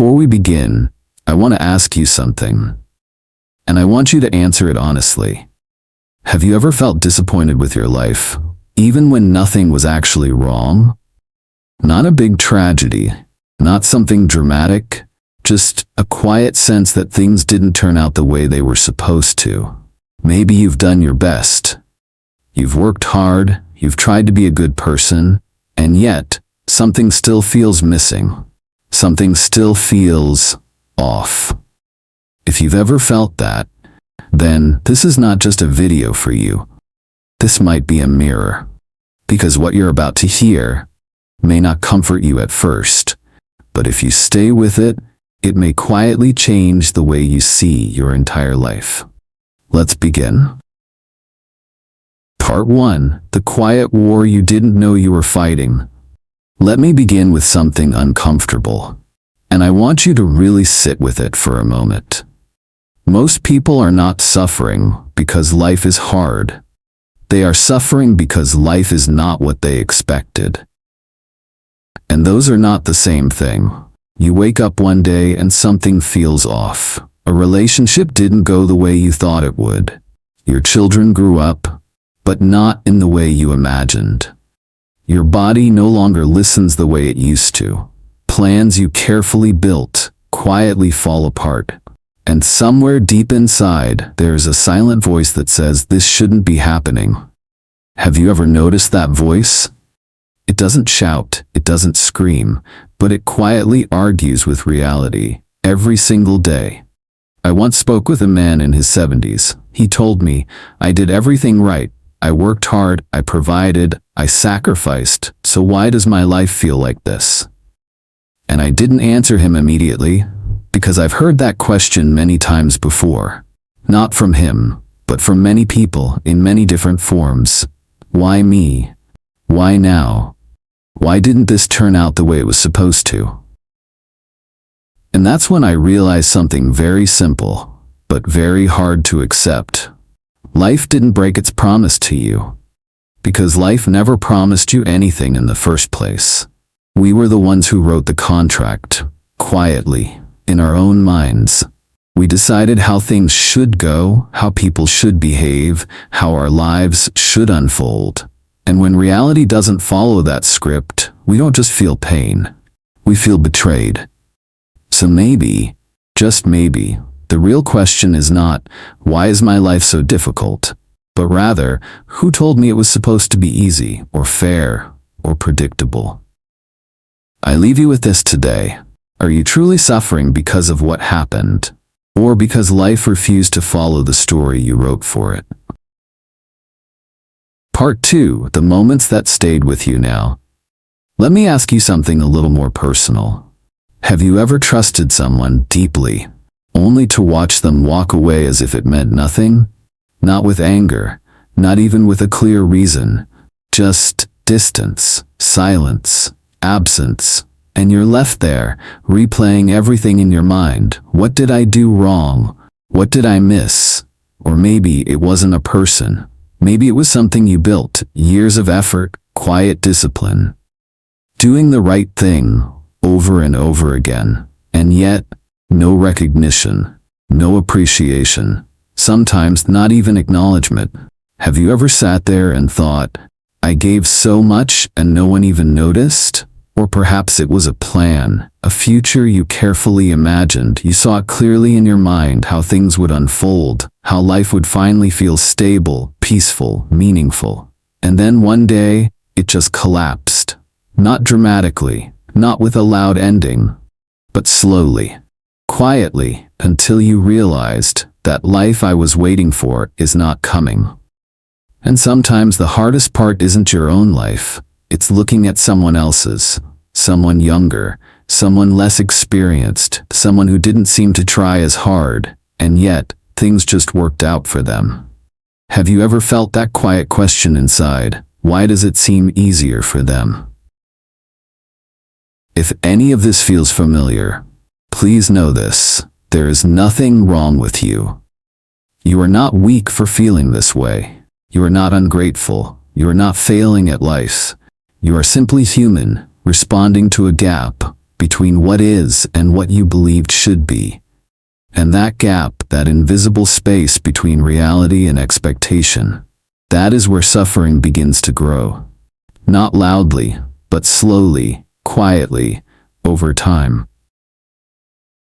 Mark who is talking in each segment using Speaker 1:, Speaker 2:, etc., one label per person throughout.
Speaker 1: Before we begin, I want to ask you something. And I want you to answer it honestly. Have you ever felt disappointed with your life, even when nothing was actually wrong? Not a big tragedy, not something dramatic, just a quiet sense that things didn't turn out the way they were supposed to. Maybe you've done your best. You've worked hard, you've tried to be a good person, and yet, something still feels missing. Something still feels off. If you've ever felt that, then this is not just a video for you. This might be a mirror. Because what you're about to hear may not comfort you at first, but if you stay with it, it may quietly change the way you see your entire life. Let's begin. Part 1. The quiet war you didn't know you were fighting. Let me begin with something uncomfortable, and I want you to really sit with it for a moment. Most people are not suffering because life is hard. They are suffering because life is not what they expected. And those are not the same thing. You wake up one day and something feels off. A relationship didn't go the way you thought it would. Your children grew up, but not in the way you imagined. Your body no longer listens the way it used to. Plans you carefully built quietly fall apart. And somewhere deep inside, there is a silent voice that says this shouldn't be happening. Have you ever noticed that voice? It doesn't shout, it doesn't scream, but it quietly argues with reality every single day. I once spoke with a man in his 70s. He told me, I did everything right. I worked hard, I provided, I sacrificed, so why does my life feel like this? And I didn't answer him immediately, because I've heard that question many times before. Not from him, but from many people in many different forms. Why me? Why now? Why didn't this turn out the way it was supposed to? And that's when I realized something very simple, but very hard to accept. Life didn't break its promise to you, because life never promised you anything in the first place. We were the ones who wrote the contract, quietly, in our own minds. We decided how things should go, how people should behave, how our lives should unfold. And when reality doesn't follow that script, we don't just feel pain, we feel betrayed. So maybe, just maybe, the real question is not, why is my life so difficult? But rather, who told me it was supposed to be easy, or fair, or predictable? I leave you with this today. Are you truly suffering because of what happened, or because life refused to follow the story you wrote for it? Part 2. The moments that stayed with you now. Let me ask you something a little more personal. Have you ever trusted someone deeply, only to watch them walk away as if it meant nothing? Not with anger, not even with a clear reason, just distance, silence, absence, and you're left there, replaying everything in your mind. What did I do wrong? What did I miss? Or maybe it wasn't a person. Maybe it was something you built, years of effort, quiet discipline. Doing the right thing, over and over again, and yet, no recognition, no appreciation, sometimes not even acknowledgement. Have you ever sat there and thought, I gave so much and no one even noticed? Or perhaps it was a plan, a future you carefully imagined. You saw it clearly in your mind how things would unfold, how life would finally feel stable, peaceful, meaningful. And then one day, it just collapsed. Not dramatically, not with a loud ending, but slowly, quietly, until you realized that life I was waiting for is not coming. And sometimes the hardest part isn't your own life. It's looking at someone else's, someone younger, someone less experienced, someone who didn't seem to try as hard, and yet, things just worked out for them. Have you ever felt that quiet question inside? Why does it seem easier for them? If any of this feels familiar, please know this: there is nothing wrong with you. You are not weak for feeling this way. You are not ungrateful. You are not failing at life. You are simply human, responding to a gap, between what is and what you believed should be. And that gap, that invisible space between reality and expectation, that is where suffering begins to grow. Not loudly, but slowly, quietly, over time.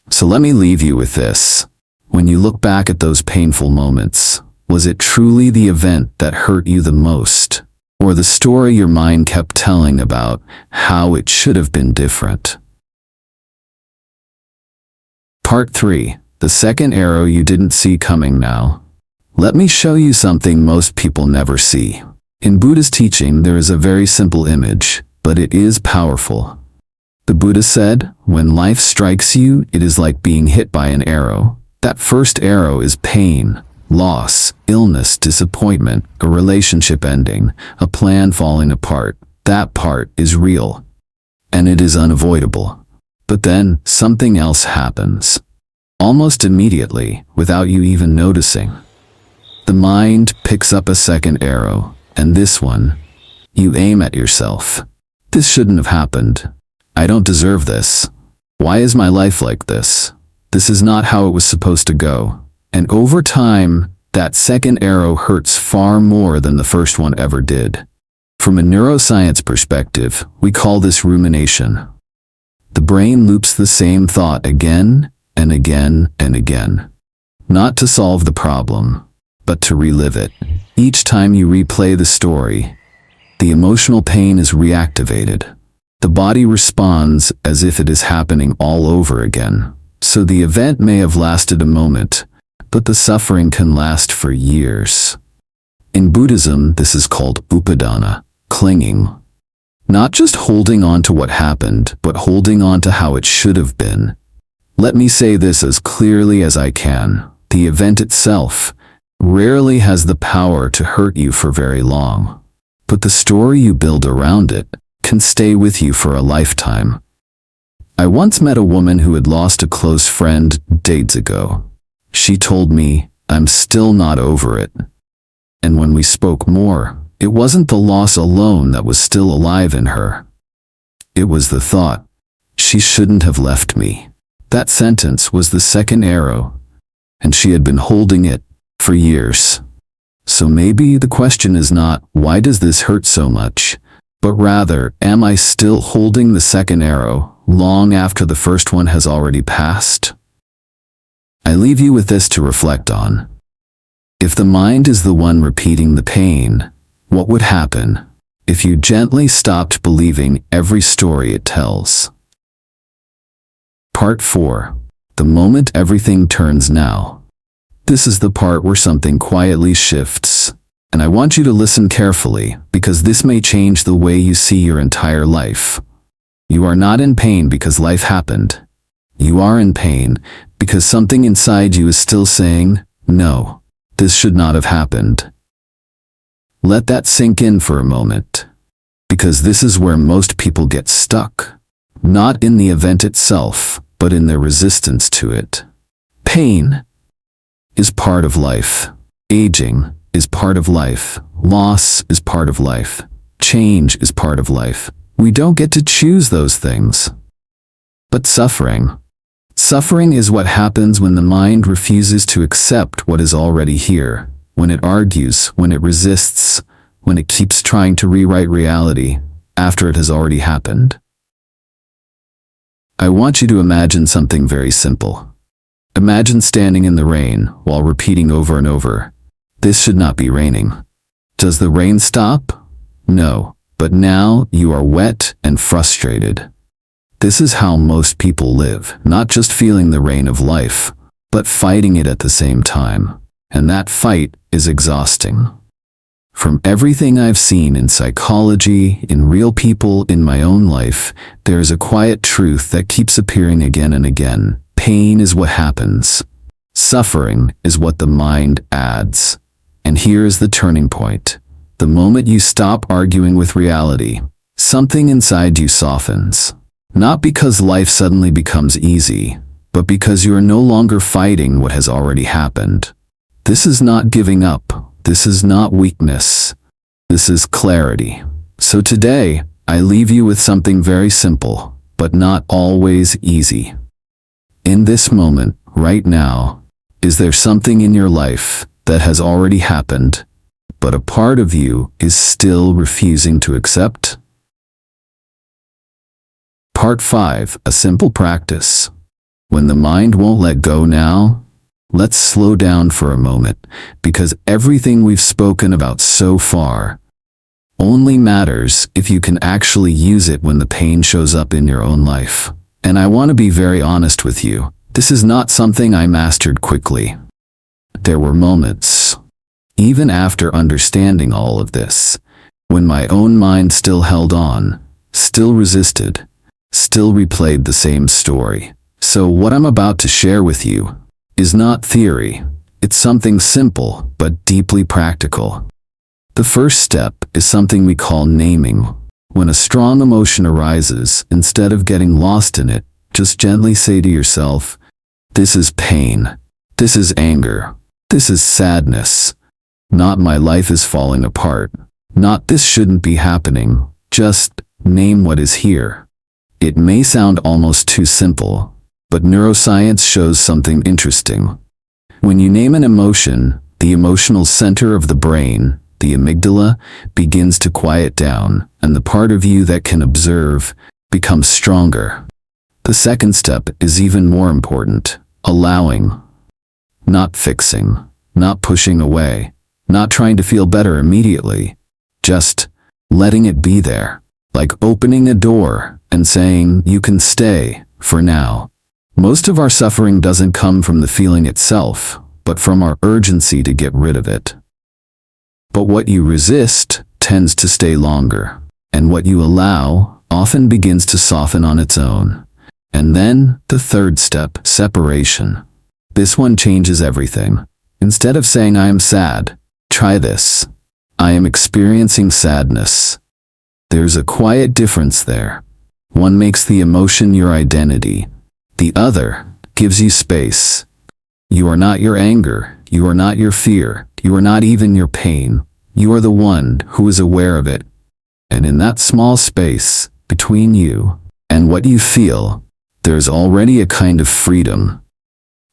Speaker 1: So let me leave you with this. When you look back at those painful moments, was it truly the event that hurt you the most, or the story your mind kept telling about how it should have been different? Part 3. The second arrow you didn't see coming now. Let me show you something most people never see. In Buddhist teaching, there is a very simple image, but it is powerful. The Buddha said, when life strikes you, it is like being hit by an arrow. That first arrow is pain, loss, illness, disappointment, a relationship ending, a plan falling apart. That part is real, and it is unavoidable. But then, something else happens. Almost immediately, without you even noticing. The mind picks up a second arrow, and this one, you aim at yourself. This shouldn't have happened. I don't deserve this. Why is my life like this? This is not how it was supposed to go. And over time, that second arrow hurts far more than the first one ever did. From a neuroscience perspective, we call this rumination. The brain loops the same thought again and again and again. Not to solve the problem, but to relive it. Each time you replay the story, the emotional pain is reactivated. The body responds as if it is happening all over again. So the event may have lasted a moment, but the suffering can last for years. In Buddhism, this is called upadana, clinging. Not just holding on to what happened, but holding on to how it should have been. Let me say this as clearly as I can. The event itself rarely has the power to hurt you for very long, but the story you build around it can stay with you for a lifetime. I once met a woman who had lost a close friend decades ago. She told me, I'm still not over it. And when we spoke more, it wasn't the loss alone that was still alive in her. It was the thought, she shouldn't have left me. That sentence was the second arrow, and she had been holding it for years. So maybe the question is not, why does this hurt so much? But rather, am I still holding the second arrow long after the first one has already passed? I leave you with this to reflect on. If the mind is the one repeating the pain, what would happen if you gently stopped believing every story it tells? Part 4. The moment everything turns now. This is the part where something quietly shifts. And I want you to listen carefully, because this may change the way you see your entire life. You are not in pain because life happened. You are in pain because something inside you is still saying, no, this should not have happened. Let that sink in for a moment, because this is where most people get stuck. Not in the event itself, but in their resistance to it. Pain is part of life. Aging is part of life. Loss is part of life. Change is part of life. We don't get to choose those things. But suffering is what happens when the mind refuses to accept what is already here, when it argues, when it resists, when it keeps trying to rewrite reality after it has already happened. I want you to imagine something very simple. Imagine standing in the rain while repeating over and over, this should not be raining. Does the rain stop? No, but now you are wet and frustrated. This is how most people live, not just feeling the rain of life, but fighting it at the same time. And that fight is exhausting. From everything I've seen in psychology, in real people, in my own life, there is a quiet truth that keeps appearing again and again. Pain is what happens. Suffering is what the mind adds. And here is the turning point. The moment you stop arguing with reality, something inside you softens. Not because life suddenly becomes easy, but because you are no longer fighting what has already happened. This is not giving up. This is not weakness. This is clarity. So today, I leave you with something very simple, but not always easy. In this moment, right now, is there something in your life that has already happened, but a part of you is still refusing to accept? Part 5. A simple practice. When the mind won't let go now, let's slow down for a moment, because everything we've spoken about so far only matters if you can actually use it when the pain shows up in your own life. And I want to be very honest with you. This is not something I mastered quickly. There were moments, even after understanding all of this, when my own mind still held on, still resisted, still replayed the same story. So what I'm about to share with you is not theory. It's something simple but deeply practical. The first step is something we call naming. When a strong emotion arises, instead of getting lost in it, just gently say to yourself, "This is pain. This is anger. This is sadness. Not my life is falling apart. Not this shouldn't be happening." Just name what is here. It may sound almost too simple, but neuroscience shows something interesting. When you name an emotion, the emotional center of the brain, the amygdala, begins to quiet down, and the part of you that can observe becomes stronger. The second step is even more important: allowing. Not fixing, not pushing away, not trying to feel better immediately, just letting it be there, like opening a door and saying, "You can stay, for now." Most of our suffering doesn't come from the feeling itself, but from our urgency to get rid of it. But what you resist tends to stay longer, and what you allow often begins to soften on its own. And then, the third step, separation. This one changes everything. Instead of saying, "I am sad," try this: "I am experiencing sadness." There's a quiet difference there. One makes the emotion your identity. The other gives you space. You are not your anger. You are not your fear. You are not even your pain. You are the one who is aware of it. And in that small space between you and what you feel, there's already a kind of freedom.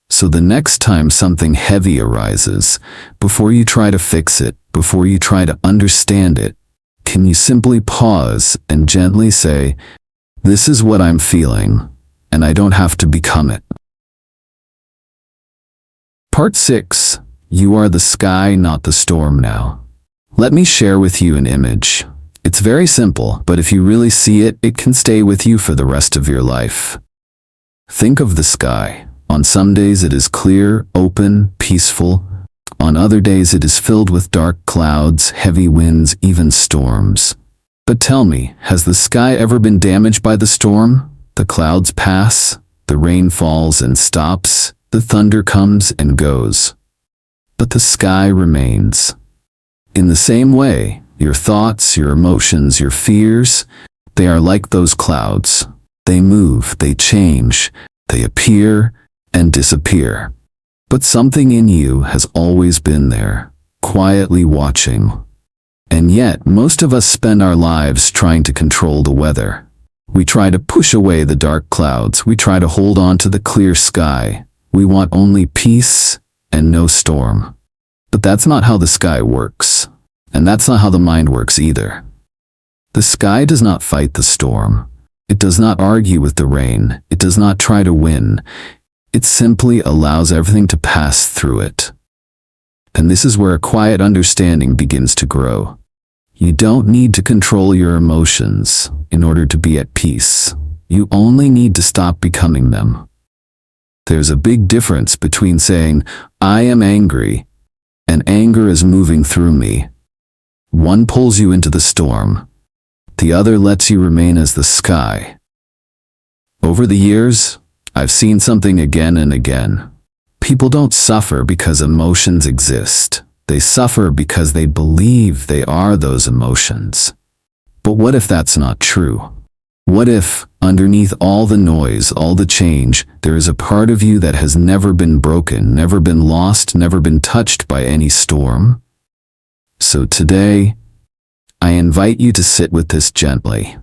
Speaker 1: So the next time something heavy arises, before you try to fix it, before you try to understand it, can you simply pause and gently say, "This is what I'm feeling, and I don't have to become it." Part 6. You are the sky, not the storm now. Let me share with you an image. It's very simple, but if you really see it, it can stay with you for the rest of your life. Think of the sky. On some days it is clear, open, peaceful. On other days it is filled with dark clouds, heavy winds, even storms. But tell me, has the sky ever been damaged by the storm? The clouds pass, the rain falls and stops, the thunder comes and goes. But the sky remains. In the same way, your thoughts, your emotions, your fears, they are like those clouds. They move, they change, they appear and disappear. But something in you has always been there, quietly watching. And yet, most of us spend our lives trying to control the weather. We try to push away the dark clouds. We try to hold on to the clear sky. We want only peace and no storm. But that's not how the sky works. And that's not how the mind works either. The sky does not fight the storm. It does not argue with the rain. It does not try to win. It simply allows everything to pass through it. And this is where a quiet understanding begins to grow. You don't need to control your emotions in order to be at peace. You only need to stop becoming them. There's a big difference between saying, "I am angry," and "anger is moving through me." One pulls you into the storm. The other lets you remain as the sky. Over the years, I've seen something again and again. People don't suffer because emotions exist. They suffer because they believe they are those emotions. But what if that's not true? What if, underneath all the noise, all the change, there is a part of you that has never been broken, never been lost, never been touched by any storm? So today, I invite you to sit with this gently.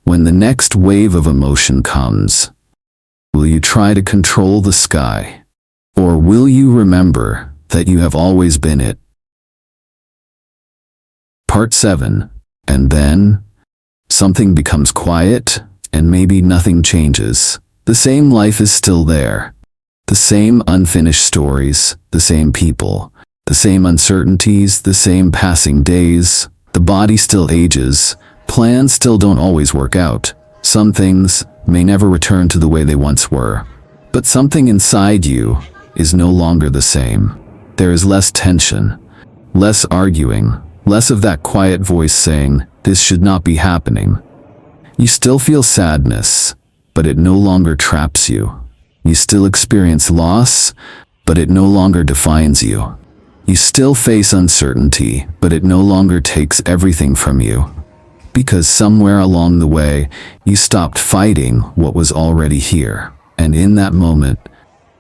Speaker 1: When the next wave of emotion comes, will you try to control the sky? Or will you remember that you have always been it? Part 7. And then, something becomes quiet, and maybe nothing changes. The same life is still there. The same unfinished stories, the same people, the same uncertainties, the same passing days. The body still ages. Plans still don't always work out. Some things may never return to the way they once were. But something inside you is no longer the same. There is less tension, less arguing, less of that quiet voice saying, "This should not be happening." You still feel sadness, but it no longer traps you. You still experience loss, but it no longer defines you. You still face uncertainty, but it no longer takes everything from you. Because somewhere along the way, you stopped fighting what was already here. And in that moment,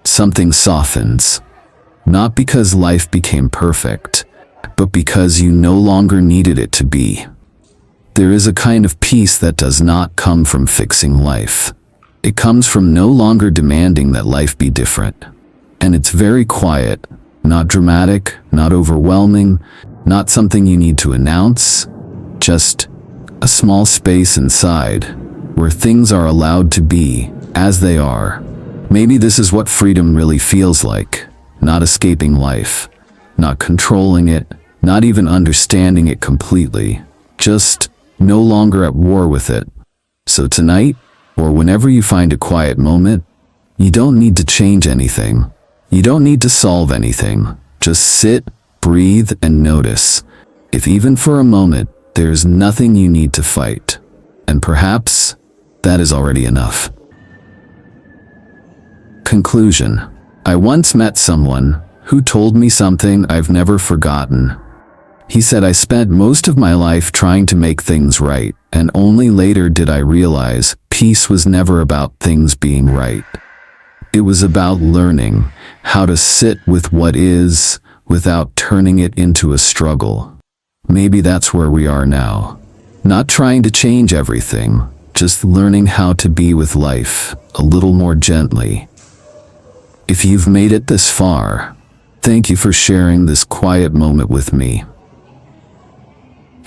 Speaker 1: something softens. Not because life became perfect, but because you no longer needed it to be. There is a kind of peace that does not come from fixing life. It comes from no longer demanding that life be different. And it's very quiet, not dramatic, not overwhelming, not something you need to announce, just a small space inside where things are allowed to be as they are. Maybe this is what freedom really feels like. Not escaping life, not controlling it, not even understanding it completely, just no longer at war with it. So tonight, or whenever you find a quiet moment, you don't need to change anything. You don't need to solve anything. Just sit, breathe, and notice. If even for a moment, there's nothing you need to fight. And perhaps that is already enough. Conclusion. I once met someone who told me something I've never forgotten. He said, "I spent most of my life trying to make things right, and only later did I realize peace was never about things being right. It was about learning how to sit with what is without turning it into a struggle." Maybe that's where we are now. Not trying to change everything, just learning how to be with life a little more gently. If you've made it this far, thank you for sharing this quiet moment with me.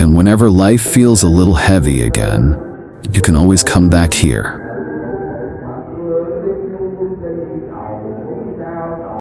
Speaker 1: And whenever life feels a little heavy again, you can always come back here.